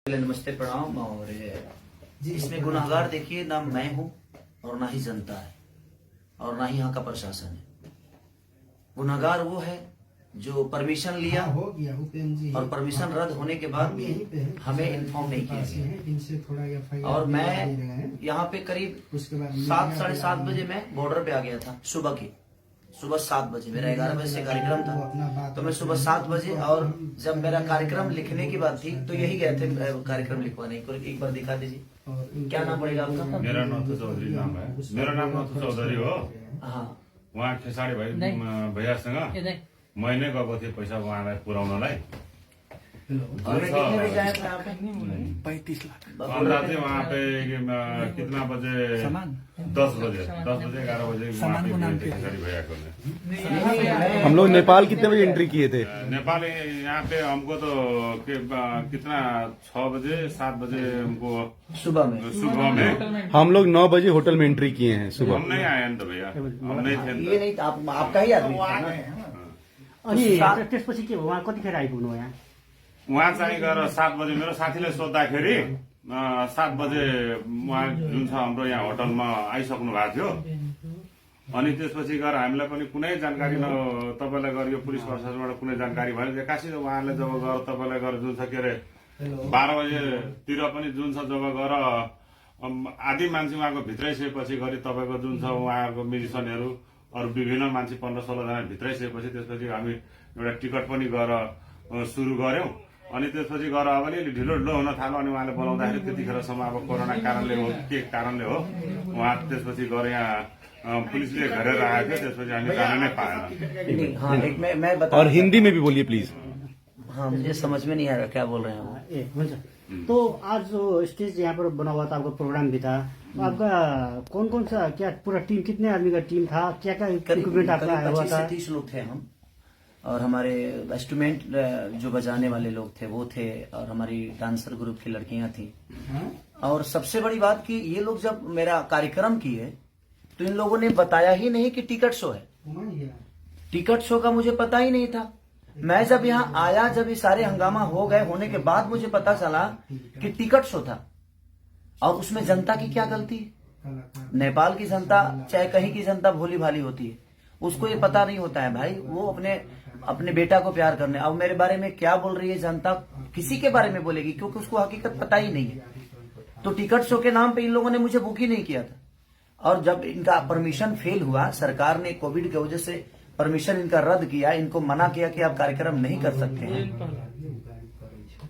नमस्ते प्रणाम। और इसमें गुनाहगार देखिए ना मैं हूं और ना ही जनता है और ना ही यहाँ का प्रशासन है। गुनाहगार वो है जो परमिशन लिया और परमिशन रद्द होने के बाद भी हमें इन्फॉर्म नहीं किया गया। और मैं यहाँ पे करीब 7 साढ़े 7 बजे मैं बॉर्डर पे आ गया था। सुबह 7 बजे मेरा 11 बजे से कार्यक्रम था, तो मैं सुबह 7 बजे, और जब मेरा कार्यक्रम लिखने की बात थी तो यही गए थे कार्यक्रम लिखवाने को। एक बार दिखा दीजिए, क्या नाम पड़ेगा आपका? मेरा नाम तो चौधरी नाम है। मेरा नाम तो चौधरी हो। हाँ, उहाँ खेसाडी भैयासँग मैले गएको थिएँ पैसा उहाँलाई पुर्याउनलाई। और मैं कितने बजे आया था यहाँ पे? 35 लाख। पंद्रह चाहिँ वहाँ पे कितना बजे? 10 बजे 11 बजे वहाँ पे गए थे खेसाडी भैया को। हम लोग नेपाल कितने बजे एंट्री किए थे? नेपाल यहाँ पे हमको तो कितना 6 बजे 7 बजे हमको सुबह में हम लोग 9 बजे होटल में एंट्री किए हैं सुबह। हम नहीं आए नि त भैया, हम नहीं थे नि त। ये नहीं था, आपका ही आदमी था ना? अनि त्यसपछि के भयो? उहाँ कतिखेर आइपुग्नु भयो यहाँ? उहाँ चाहिँ गएर 7 बजे मेरो साथीले सोद्धाखेरि 7 बजे उहाँ जुन छ हाम्रो यहाँ होटलमा आइसक्नु भएको थियो। अनि त्यसपछि गएर हामीलाई पनि कुनै जानकारी तपाईँलाई गएर यो पुलिस प्रशासनबाट कुनै जानकारी भएन। एक्कासी उहाँले जब गएर तपाईँलाई गएर जुन छ के अरे 12 बजेतिर पनि जुन छ जब गएर आधी मान्छे उहाँको भित्रै सकेपछि गरी तपाईँको जुन छ उहाँहरूको म्युजिसियनहरू अरू विभिन्न मान्छे 15-16 जना भित्रै सकेपछि त्यसपछि हामी एउटा टिकट पनि गएर सुरु गर्यौं। अनि त्यसपछि गएर अब अलिअलि ढिलो हुन थाल्यो। अनि उहाँले बोलाउँदाखेरि त्यतिखेरसम्म अब कोरोना कारणले हो के कारणले हो उहाँ त्यसपछि गएर यहाँ पुलिसले घेरेर आएको थियो। त्यसपछि हामी जान नै पाएन। हाँ, एक मैं बता। और हिंदी में भी बोलिए प्लीज। हाँ, मुझे समझ में नहीं आ रहा क्या बोल रहे हैं आप। ए हुन्छ। तो आज जो स्टेज यहाँ पर बना हुआ था, आपका प्रोग्राम भी था, तो आपका कौन सा क्या पूरा टीम, कितने आदमी का टीम था, क्या क्या इक्विपमेंट आपका आया हुआ 25 था? से 30 लोग थे हम, और हमारे इंस्ट्रूमेंट जो बजाने वाले लोग थे वो थे, और हमारी डांसर ग्रुप की लड़कियां थी। और सबसे बड़ी बात कि ये लोग जब मेरा कार्यक्रम किए तो इन लोगों ने बताया ही नहीं कि टिकट शो है। टिकट शो का मुझे पता ही नहीं था। मैं जब यहाँ आया, जब ये सारे हंगामा हो गए होने के बाद मुझे पता चला कि टिकट शो था। और उसमें जनता की क्या गलती है? नेपाल की जनता चाहे कहीं की जनता भोली भाली होती है, उसको ये पता नहीं होता है भाई। वो अपने बेटा को प्यार करने, अब मेरे बारे में क्या बोल रही है जनता, किसी के बारे में बोलेगी, क्योंकि उसको हकीकत पता ही नहीं है। तो टिकट शो के नाम पे इन लोगों ने मुझे बुक ही नहीं किया था। और जब इनका परमिशन फेल हुआ, सरकार ने कोविड की वजह से परमिशन इनका रद्द किया, इनको मना किया कि आप कार्यक्रम नहीं कर सकते हैं।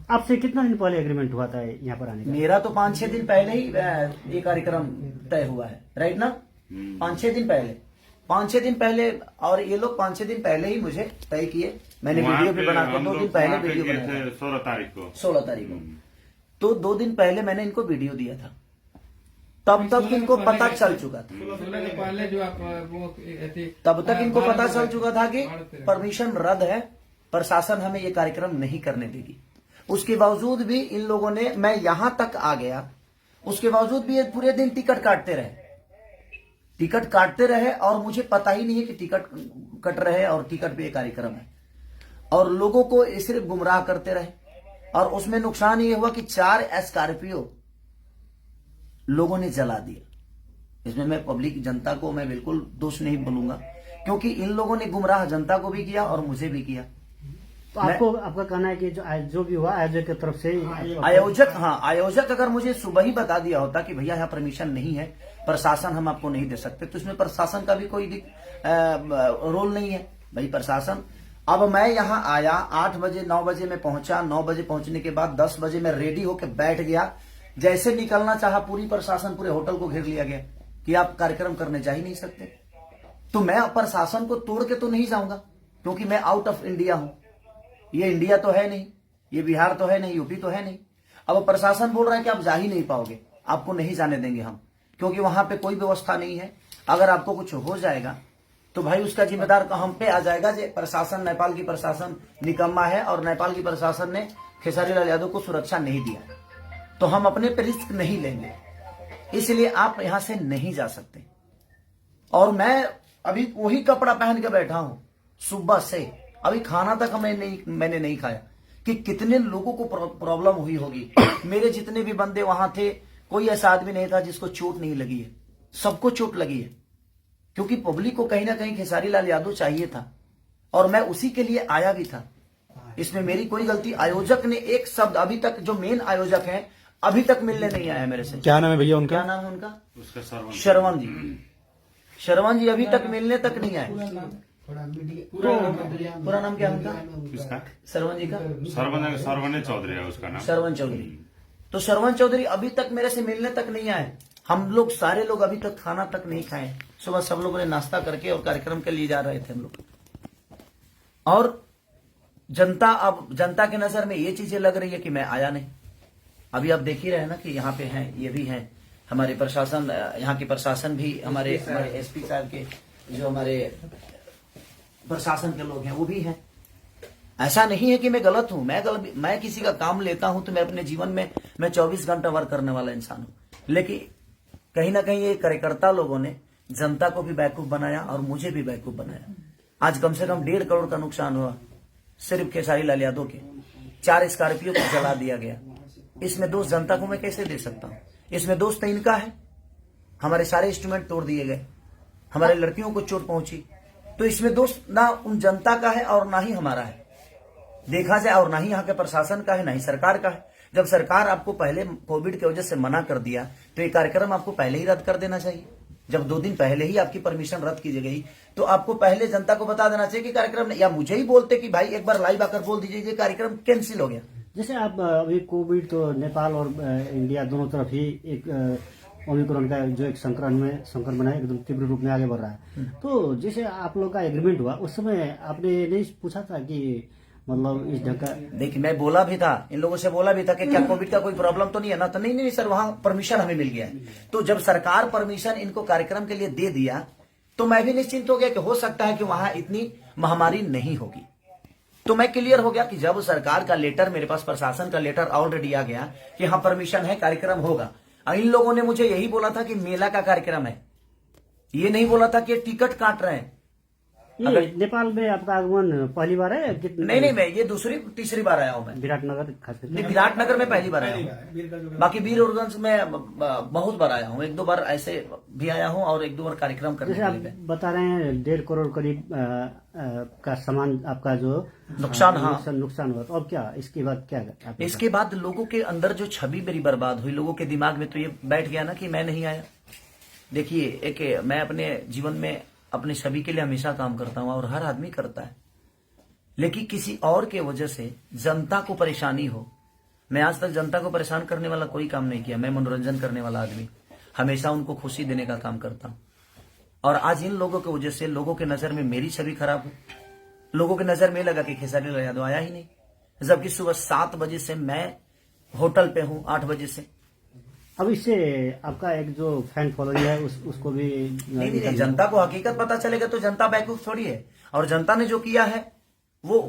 आपसे कितना दिन पहले एग्रीमेंट हुआ था यहाँ पर आने का? मेरा तो 5-6 दिन पहले ही ये कार्यक्रम तय हुआ है, राइट ना? 5-6 दिन पहले, और ये लोग 5-6 दिन पहले ही मुझे तय किए। मैंने वीडियो भी बना के 2 दिन पहले वीडियो बनाया, 16 तारीख को। 16 तारीख को तो 2 दिन पहले मैंने इनको वीडियो दिया था। तब तक इनको पता चल चुका था, तब तक इनको पता चल चुका था कि परमिशन रद्द है, प्रशासन हमें ये कार्यक्रम नहीं करने देगी। उसके बावजूद भी इन लोगों ने, मैं यहां तक आ गया, उसके बावजूद भी ये पूरे दिन टिकट काटते रहे और मुझे पता ही नहीं है कि टिकट कट रहे और टिकट पे ये कार्यक्रम है। और लोगों को सिर्फ गुमराह करते रहे। और उसमें नुकसान ये हुआ कि 4 स्कॉर्पियो लोगों ने जला दिया। इसमें मैं पब्लिक जनता को मैं बिल्कुल दोष नहीं बोलूंगा, क्योंकि इन लोगों ने गुमराह जनता को भी किया और मुझे भी किया। तो आपका कहना है कि जो भी हुआ आयोजक की तरफ से, आयोजक अगर मुझे सुबह ही बता दिया होता कि भैया यहाँ परमिशन नहीं है, प्रशासन हम आपको नहीं दे सकते, तो इसमें प्रशासन का भी कोई रोल नहीं है भाई। प्रशासन, अब मैं यहाँ आया 8 बजे 9 बजे में पहुंचा। 9 बजे पहुंचने के बाद 10 बजे मैं रेडी होकर बैठ गया। जैसे निकलना चाहा, पूरी प्रशासन पूरे होटल को घेर लिया गया कि आप कार्यक्रम करने जा ही नहीं सकते। तो मैं प्रशासन को तोड़ के तो नहीं जाऊंगा, क्योंकि मैं आउट ऑफ इंडिया हूं। ये इंडिया तो है नहीं, ये बिहार तो है नहीं, यूपी तो है नहीं। अब प्रशासन बोल रहा है कि आप जा ही नहीं पाओगे, आपको नहीं जाने देंगे हम, क्योंकि वहां पे कोई व्यवस्था नहीं है। अगर आपको कुछ हो जाएगा तो भाई उसका जिम्मेदार हम पे आ जाएगा। जो प्रशासन, नेपाल की प्रशासन निकम्मा है, और नेपाल की प्रशासन ने खेसारी लाल यादव को सुरक्षा नहीं दिया, तो हम अपने पे रिस्क नहीं लेंगे। इसलिए आप यहां से नहीं जा सकते। और मैं अभी वही कपड़ा पहन के बैठा हूं सुबह से, अभी खाना तक मैंने नहीं खाया, कि कितने लोगों को प्रॉब्लम हुई होगी। मेरे जितने भी बंदे वहां थे, कोई ऐसा आदमी नहीं था जिसको चोट नहीं लगी है, सबको चोट लगी है, क्योंकि पब्लिक को कहीं ना कहीं खेसारी लाल यादव चाहिए था और मैं उसी के लिए आया भी था। इसमें मेरी कोई गलती, आयोजक ने एक शब्द अभी तक, जो मेन आयोजक है, अभी तक मिलने नहीं आया मेरे से। क्या नाम है भैया उनका? क्या नाम है उनका? उसका श्रवण जी। श्रवण जी अभी तक मिलने तक नहीं आए। पूरा नाम क्या है उनका? किसका? श्रवण जी का? सरवने चौधरी है उसका नाम। श्रवण चौधरी। तो श्रवण चौधरी अभी तक मेरे से मिलने तक नहीं आए। हम लोग सारे लोग अभी तक खाना तक नहीं खाए। सुबह सब लोगों ने नाश्ता करके और कार्यक्रम के लिए जा रहे थे हम लोग। और जनता, अब जनता की नजर में ये चीजें लग रही है कि मैं आया नहीं। अभी आप देख ही रहे हैं ना कि यहाँ पे हैं, ये भी हैं हमारे प्रशासन, यहाँ की प्रशासन भी, हमारे एसपी साहब के जो हमारे प्रशासन के लोग हैं वो भी हैं। ऐसा नहीं है कि मैं गलत हूं। मैं किसी का काम लेता हूं तो मैं अपने जीवन में मैं 24 घंटा वर्क करने वाला इंसान हूं। लेकिन कहीं ना कहीं ये कार्यकर्ता लोगों ने जनता को भी बेवकूफ बनाया और मुझे भी बेवकूफ बनाया। आज कम से कम 1.5 करोड़ का नुकसान हुआ सिर्फ खेसारी लाल यादव के। 4 स्कॉर्पियो को जला दिया गया। इसमें दोष जनता को मैं कैसे दे सकता हूं? इसमें दोष तो इनका है। हमारे सारे इंस्ट्रूमेंट तोड़ दिए गए, हमारे लड़कियों को चोट पहुंची, तो इसमें दोष ना उन जनता का है और ना ही हमारा है देखा जाए, और ना ही यहाँ के प्रशासन का है, ना ही सरकार का है। जब सरकार आपको पहले कोविड की वजह से मना कर दिया तो ये कार्यक्रम आपको पहले ही रद्द कर देना चाहिए। जब 2 दिन पहले ही आपकी परमिशन रद्द की गई तो आपको पहले जनता को बता देना चाहिए कि कार्यक्रम, या मुझे ही बोलते कि भाई एक बार लाइव आकर बोल दीजिए कि कार्यक्रम कैंसिल हो गया। जैसे आप अभी कोविड तो नेपाल और इंडिया दोनों तरफ ही एक ओमिक्रॉन का जो एक संक्रमण है एकदम तीव्र रूप में आगे बढ़ रहा है। तो जैसे आप लोग का एग्रीमेंट हुआ उस समय आपने नहीं पूछा था कि मतलब इस ढंग का? देखिए मैं बोला भी था, इन लोगों से बोला भी था कि क्या कोविड का कोई प्रॉब्लम तो नहीं है ना? तो नहीं सर, वहां परमिशन हमें मिल गया है। तो जब सरकार परमिशन इनको कार्यक्रम के लिए दे दिया तो मैं भी निश्चिंत हो गया कि हो सकता है कि वहां इतनी महामारी नहीं होगी। तो मैं क्लियर हो गया कि जब सरकार का लेटर मेरे पास, प्रशासन का लेटर ऑलरेडी आ गया कि हाँ परमिशन है, कार्यक्रम होगा। इन लोगों ने मुझे यही बोला था कि मेला का कार्यक्रम है, ये नहीं बोला था कि टिकट काट रहे हैं। ये नेपाल में आपका आगमन पहली बार है? नहीं, मैं ये तीसरी बार आया हूँ। मैं विराटनगर खास करके? नहीं, विराटनगर में पहली बार आया हूँ। बाकी वीरगंज में बहुत बार आया हूँ। 1-2 बार ऐसे भी आया हूँ और 1-2 बार कार्यक्रम करने जैसे आप बता रहे हैं 1.5 करोड़ करीब का सामान आपका जो नुकसान हुआ, तो अब क्या इसके बाद क्या? इसके बाद लोगों के अंदर जो छवि मेरी बर्बाद हुई, लोगों के दिमाग में तो ये बैठ गया ना कि मैं नहीं आया। देखिए मैं अपने जीवन में अपने छवि के लिए हमेशा काम करता हूं और हर आदमी करता है, लेकिन किसी और के वजह से जनता को परेशानी हो। मैं आज तक जनता को परेशान करने वाला कोई काम नहीं किया। मैं मनोरंजन करने वाला आदमी, हमेशा उनको खुशी देने का काम करता हूं। और आज इन लोगों की वजह से लोगों के नजर में मेरी छवि खराब हो। लोगों की नजर में लगा कि खेसारी लाल यादव आया ही नहीं, जबकि सुबह 7 बजे से मैं होटल पे हूं, 8 बजे से। अब इससे आपका एक जो फैन फॉलोइंग है उसको भी नहीं, जनता को हकीकत पता चलेगा तो जनता बेवकूफ थोड़ी है। और जनता ने जो किया है वो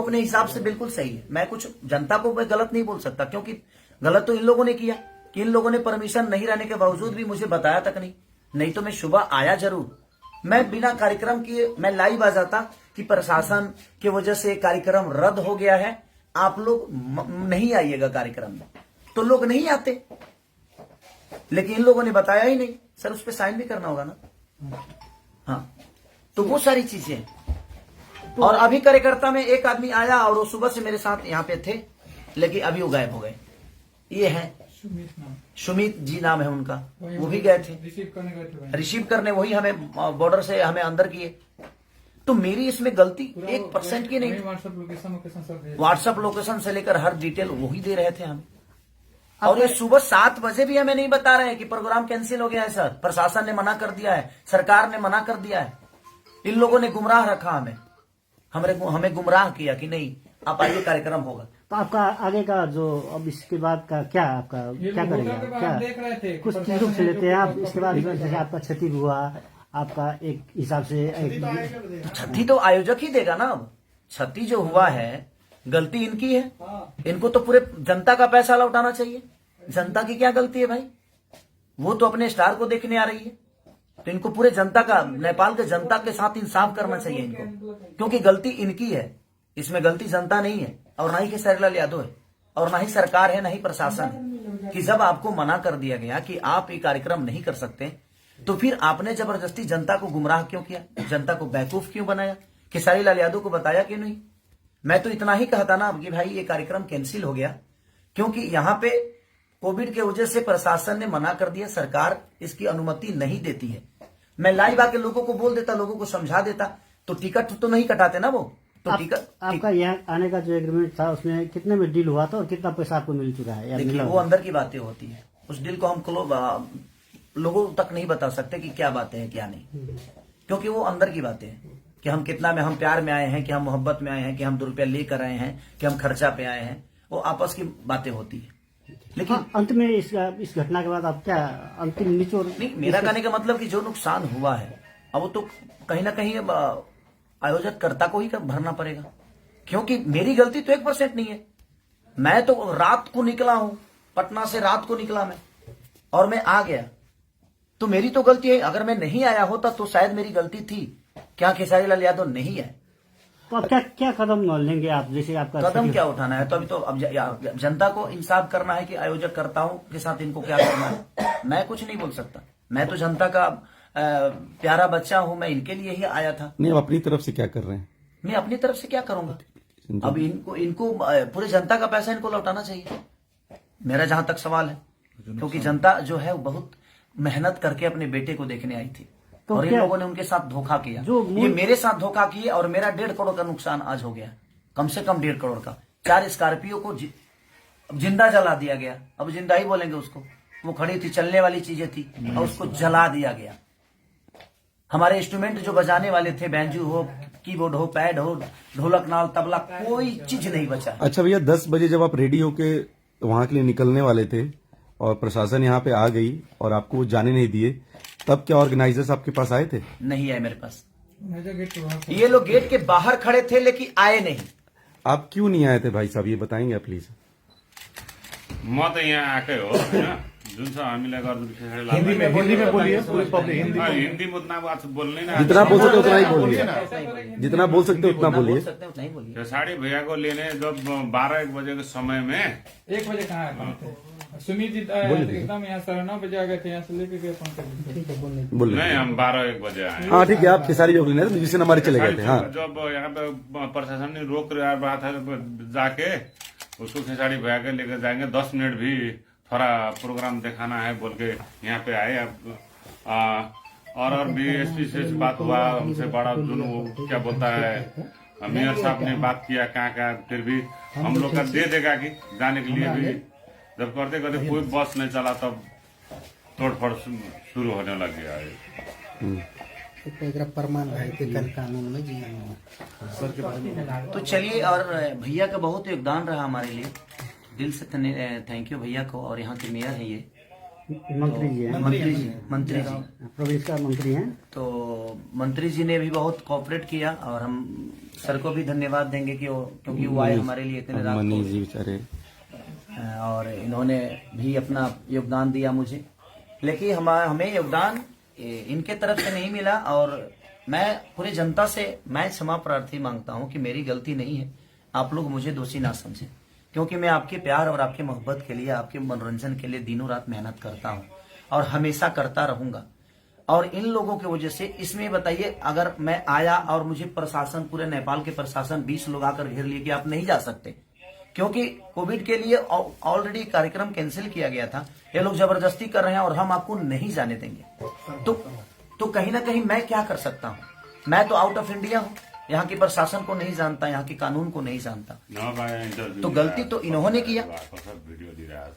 अपने हिसाब से बिल्कुल सही है। मैं कुछ जनता को मैं गलत नहीं बोल सकता, क्योंकि गलत तो इन लोगों ने किया कि इन लोगों ने परमिशन नहीं रहने के बावजूद भी मुझे बताया तक नहीं तो मैं सुबह आया जरूर। मैं बिना कार्यक्रम किए मैं लाइव आ जाता कि प्रशासन की वजह से कार्यक्रम रद्द हो गया है, आप लोग नहीं आइएगा कार्यक्रम में, तो लोग नहीं आते। लेकिन इन लोगों ने बताया ही नहीं। सर उस पर साइन भी करना होगा ना। हाँ, तो वो सारी चीजें। और अभी कार्यकर्ता में एक आदमी आया और वो सुबह से मेरे साथ यहाँ पे थे, लेकिन अभी वो गायब हो गए। ये है सुमित जी नाम है उनका, वो भी गए थे रिसीव करने, वही हमें बॉर्डर से हमें अंदर किए। तो मेरी इसमें गलती 1% की नहीं। व्हाट्सएप लोकेशन से लेकर हर डिटेल वही दे रहे थे हमें। और ये सुबह 7 बजे भी हमें नहीं बता रहे हैं कि प्रोग्राम कैंसिल हो गया है सर, प्रशासन ने मना कर दिया है, सरकार ने मना कर दिया है। इन लोगों ने गुमराह रखा हमें गुमराह किया कि नहीं आप आइए कार्यक्रम होगा। तो आपका आगे का जो अब इसके बाद का क्या आपका क्या करेगा? क्या कुछ रूप से लेते हैं आप इसके बाद? जैसे आपका क्षति हुआ, आपका एक हिसाब से क्षति तो आयोजक ही देगा ना। अब क्षति जो हुआ है गलती इनकी है, इनको तो पूरे जनता का पैसा लौटाना चाहिए। जनता की क्या गलती है भाई? वो तो अपने स्टार को देखने आ रही है, तो इनको पूरे जनता का, नेपाल के जनता के साथ इंसाफ करना चाहिए इनको, क्योंकि गलती इनकी है, इसमें गलती जनता नहीं है। और ना ही खेसारी लाल यादव है, और ना ही सरकार है, ना ही प्रशासन है, कि जब आपको मना कर दिया गया कि आप ये कार्यक्रम नहीं कर सकते, तो फिर आपने जबरदस्ती जनता को गुमराह क्यों किया, जनता को बेवकूफ क्यों बनाया, खेसारी लाल यादव को बताया क्यों नहीं। मैं तो इतना ही कहता ना कि भाई ये कार्यक्रम कैंसिल हो गया, क्योंकि यहां पे कोविड के वजह से प्रशासन ने मना कर दिया, सरकार इसकी अनुमति नहीं देती है। मैं लाइव आके लोगों को बोल देता, लोगों को समझा देता, तो टिकट तो नहीं कटाते ना वो। तो आपका यहाँ आने का जो एग्रीमेंट था उसमें कितने में डील हुआ था और कितना पैसा आपको मिल चुका है? देखिए वो अंदर की बातें होती है, उस डील को हम लोगों तक नहीं बता सकते कि क्या बातें हैं क्या नहीं, क्योंकि वो अंदर की बातें हैं कि हम कितना में, हम प्यार में आए हैं, कि हम मोहब्बत में आए हैं, कि हम 2 रुपया लेकर आए हैं, कि हम खर्चा पे आए हैं, वो आपस की बातें होती है। लेकिन अंत में इस घटना के बाद आप क्या अंतिम निचोड़? नहीं, मेरा कहने का मतलब कि जो नुकसान हुआ है अब वो तो कहीं ना कहीं आयोजक कर्ता को ही भरना पड़ेगा, क्योंकि मेरी गलती तो 1% नहीं है। मैं तो रात को निकला हूं, पटना से रात को निकला मैं, और मैं आ गया, तो मेरी तो गलती है। अगर मैं नहीं आया होता तो शायद मेरी गलती थी, क्या खेसारी लाल यादव नहीं है। तो अब क्या कदम लेंगे आप? जैसे आपका कदम क्या उठाना है, तो अभी तो अब जनता को इंसाफ करना है कि आयोजक कर्ताओं के साथ इनको क्या करना है। मैं कुछ नहीं बोल सकता, मैं तो जनता का प्यारा बच्चा हूं, मैं इनके लिए ही आया था। नहीं, आप अपनी तरफ से क्या कर रहे हैं? मैं अपनी तरफ से क्या करूंगा, अब इनको पूरे जनता का पैसा इनको लौटाना चाहिए, मेरा जहां तक सवाल है, क्योंकि जनता जो है वो बहुत मेहनत करके अपने बेटे को देखने आई थी, तो और इन लोगों ने उनके साथ धोखा किया। ये मेरे साथ धोखा किए और मेरा 1.5 करोड़ का नुकसान आज हो गया, कम से कम 1.5 करोड़ का। 4 स्कॉर्पियो को जिंदा जला दिया गया, अब जिंदा ही बोलेंगे उसको, वो खड़ी थी, चलने वाली चीजें थी, और उसको जला दिया गया। हमारे इंस्ट्रूमेंट जो बजाने वाले थे, बैंजू हो, कीबोर्ड हो, पैड हो, ढोलक, नाल, तबला, कोई चीज नहीं बचा। अच्छा भैया, 10 बजे जब आप रेडी होके वहां के लिए निकलने वाले थे और प्रशासन यहाँ पे आ गई और आपको वो जाने नहीं दिए, तब क्या ऑर्गेनाइजर्स आपके पास आए थे? नहीं आए मेरे पास, ये लोग गेट के बाहर खड़े थे लेकिन आए नहीं। आप क्यों नहीं आए थे भाई साहब, ये बताएंगे प्लीज? म त यहाँ आएकै हो होइन, जुन छ हामीलाई गर्नु हिंदी में बोलिए पूरी पब्लिक हिंदी में। हिन्दी म उतना बात बोल्नै न जितना बोल सकते उतना ही बोलिए, जितना बोल सकते उतना बोलिए। उतना ही बोलिए। खेसारी भैया को लेने जब 12-1 बजे के समय में 1 बजे कहाँ आए थे? सुमित जी एकदम यहाँ 9:30 बजे आ गए थे, यहाँ से लेके गए 5 बोलिए। नहीं, हम 12-1 बजे आए। हाँ ठीक है, आप खेसारी योग लेने तो जिससे हमारे चले गए थे। हाँ, जब यहाँ पे प्रशासन ने रोक रहा था जाके उसको खेसारी भैया के लेकर जाएंगे, 10 मिनट भी थोड़ा प्रोग्राम दिखाना है बोल के यहाँ पे आए। और बीएसपी से बात हुआ, हमसे बड़ा जो क्या बोलता है मेयर साहब ने बात किया कहाँ, फिर भी हम लोग का दे देगा कि जाने के लिए भी। जब करते करते कोई बस नहीं चला तब तोड़फोड़ शुरू होने लग गया है। प्रमाण कानून में जी। तो चलिए, और भैया का बहुत योगदान रहा हमारे लिए, दिल से थैंक यू भैया को। और यहाँ के मेयर है ये मंत्री जी हैं, मंत्री जी प्रोविंस का मंत्री हैं। तो मंत्री जी ने भी बहुत कोऑपरेट किया, और हम सर को भी धन्यवाद देंगे कि क्योंकि वो आए हमारे लिए इतने रात मनीष जी बेचारे, और इन्होंने भी अपना योगदान दिया मुझे। लेकिन हमें योगदान इनके तरफ से नहीं मिला, और मैं पूरी जनता से मैं क्षमा प्रार्थी मांगता हूं कि मेरी गलती नहीं है, आप लोग मुझे दोषी ना समझें, क्योंकि मैं आपके प्यार और आपके मोहब्बत के लिए, आपके मनोरंजन के लिए दिनों रात मेहनत करता हूं और हमेशा करता रहूंगा। और इन लोगों की वजह से इसमें बताइए, अगर मैं आया और मुझे प्रशासन, पूरे नेपाल के प्रशासन 20 लोग आकर घेर लिए कि आप नहीं जा सकते, क्योंकि कोविड के लिए ऑलरेडी कार्यक्रम कैंसिल किया गया था, ये लोग जबरदस्ती कर रहे हैं और हम आपको नहीं जाने देंगे, तो कहीं ना कहीं मैं क्या कर सकता हूं? मैं तो आउट ऑफ इंडिया हूं, यहाँ के प्रशासन को नहीं जानता, यहाँ के कानून को नहीं जानता, तो गलती तो इन्होंने किया।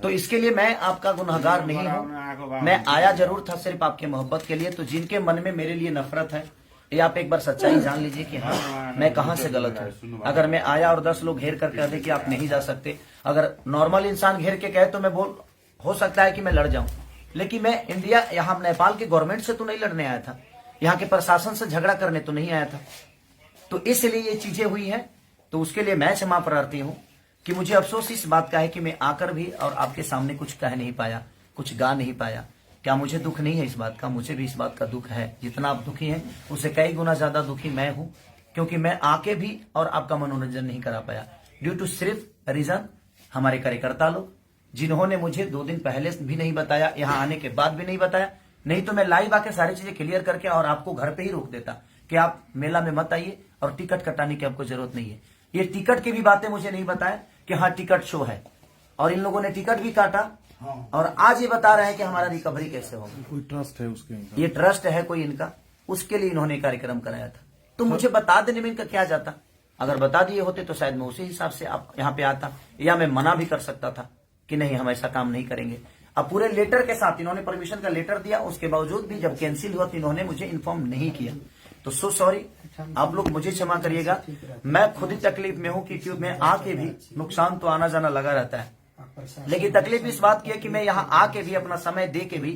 तो इसके लिए मैं आपका गुनहगार नहीं हूँ, मैं आया जरूर था सिर्फ आपके मोहब्बत के लिए। तो जिनके मन में मेरे लिए नफरत है, ये आप एक बार सच्चाई जान लीजिए कि हाँ मैं कहाँ से गलत हूँ। अगर मैं आया और 10 लोग घेर कर कह दे कि आप नहीं जा सकते, अगर नॉर्मल इंसान घेर के कहे तो मैं हो सकता है कि मैं लड़ जाऊं, लेकिन मैं इंडिया, यहाँ नेपाल के गवर्नमेंट से तो नहीं लड़ने आया था, यहाँ के प्रशासन से झगड़ा करने तो नहीं आया था। तो इसलिए ये चीजें हुई हैं, तो उसके लिए मैं क्षमा प्रार्थी हूँ कि मुझे अफसोस इस बात का है कि मैं आकर भी और आपके सामने कुछ कह नहीं पाया, कुछ गा नहीं पाया। क्या मुझे दुख नहीं है इस बात का? मुझे भी इस बात का दुख है, जितना आप दुखी हैं उससे कई गुना ज्यादा दुखी मैं हूं, क्योंकि मैं आके भी और आपका मनोरंजन नहीं करा पाया। ड्यू टू सिर्फ रीजन हमारे कार्यकर्ता लोग, जिन्होंने मुझे 2 दिन पहले भी नहीं बताया, यहाँ आने के बाद भी नहीं बताया। नहीं तो मैं लाइव आके सारी चीजें क्लियर करके और आपको घर पे ही रोक देता कि आप मेला में मत आइए और टिकट कटाने की आपको जरूरत नहीं है। ये टिकट की भी बातें मुझे नहीं बताया कि हाँ टिकट शो है, और इन लोगों ने टिकट भी काटा और आज ये बता रहे हैं कि हमारा रिकवरी कैसे होगा। कोई ट्रस्ट है उसके, ये ट्रस्ट है कोई इनका, उसके लिए इन्होंने कार्यक्रम कराया था। तो मुझे बता देने में इनका क्या जाता? अगर बता दिए होते तो शायद मैं उसी हिसाब से आप यहाँ पे आता, या मैं मना भी कर सकता था कि नहीं हम ऐसा काम नहीं करेंगे। अब पूरे लेटर के साथ इन्होंने परमिशन का लेटर दिया, उसके बावजूद भी जब कैंसिल हुआ तो इन्होंने मुझे इन्फॉर्म नहीं किया। तो सो सॉरी, आप लोग मुझे क्षमा करिएगा। मैं खुद ही तकलीफ में हूँ कि ट्यूब में आके भी नुकसान तो आना जाना लगा रहता है, लेकिन तकलीफ इस बात की है कि मैं यहाँ आके भी अपना समय दे के भी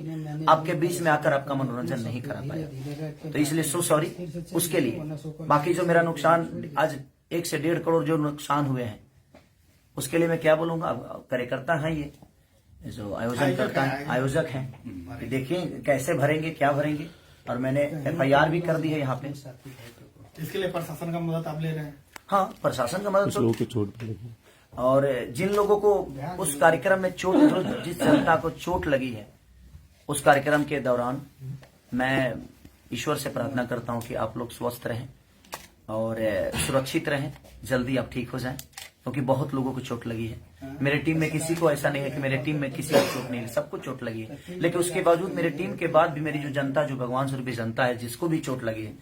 आपके बीच में आकर आपका मनोरंजन नहीं करा पाया। तो इसलिए सो सॉरी उसके लिए। बाकी जो मेरा नुकसान आज 1 से 1.5 करोड़ जो नुकसान हुए हैं उसके लिए मैं क्या बोलूंगा। अब कार्यकर्ता हैं ये जो आयोजन करता है, आयोजक हैं, कि देखिए कैसे भरेंगे, क्या भरेंगे। और मैंने FIR भी कर दी है यहाँ पे। इसके लिए प्रशासन का मदद आप ले रहे हैं? हाँ, प्रशासन का मदद कुछ लोगों की चोट भी लगी। और जिन लोगों को उस कार्यक्रम में चोट, जिस जनता को चोट लगी है उस कार्यक्रम के दौरान, मैं ईश्वर से प्रार्थना करता हूं कि आप लोग स्वस्थ रहें और सुरक्षित रहें, जल्दी आप ठीक हो जाएं, क्योंकि बहुत लोगों को चोट लगी है। मेरे टीम में किसी को ऐसा नहीं है कि मेरे टीम में किसी को चोट नहीं है, सबको चोट लगी है। लेकिन उसके बावजूद मेरे टीम के बाद भी मेरी जो जनता, जो भगवान स्वरूपी जनता है, जिसको भी चोट लगी है,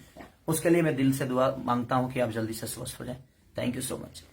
उसके लिए मैं दिल से दुआ मांगता हूं कि आप जल्दी से स्वस्थ हो जाएं। Thank you so much.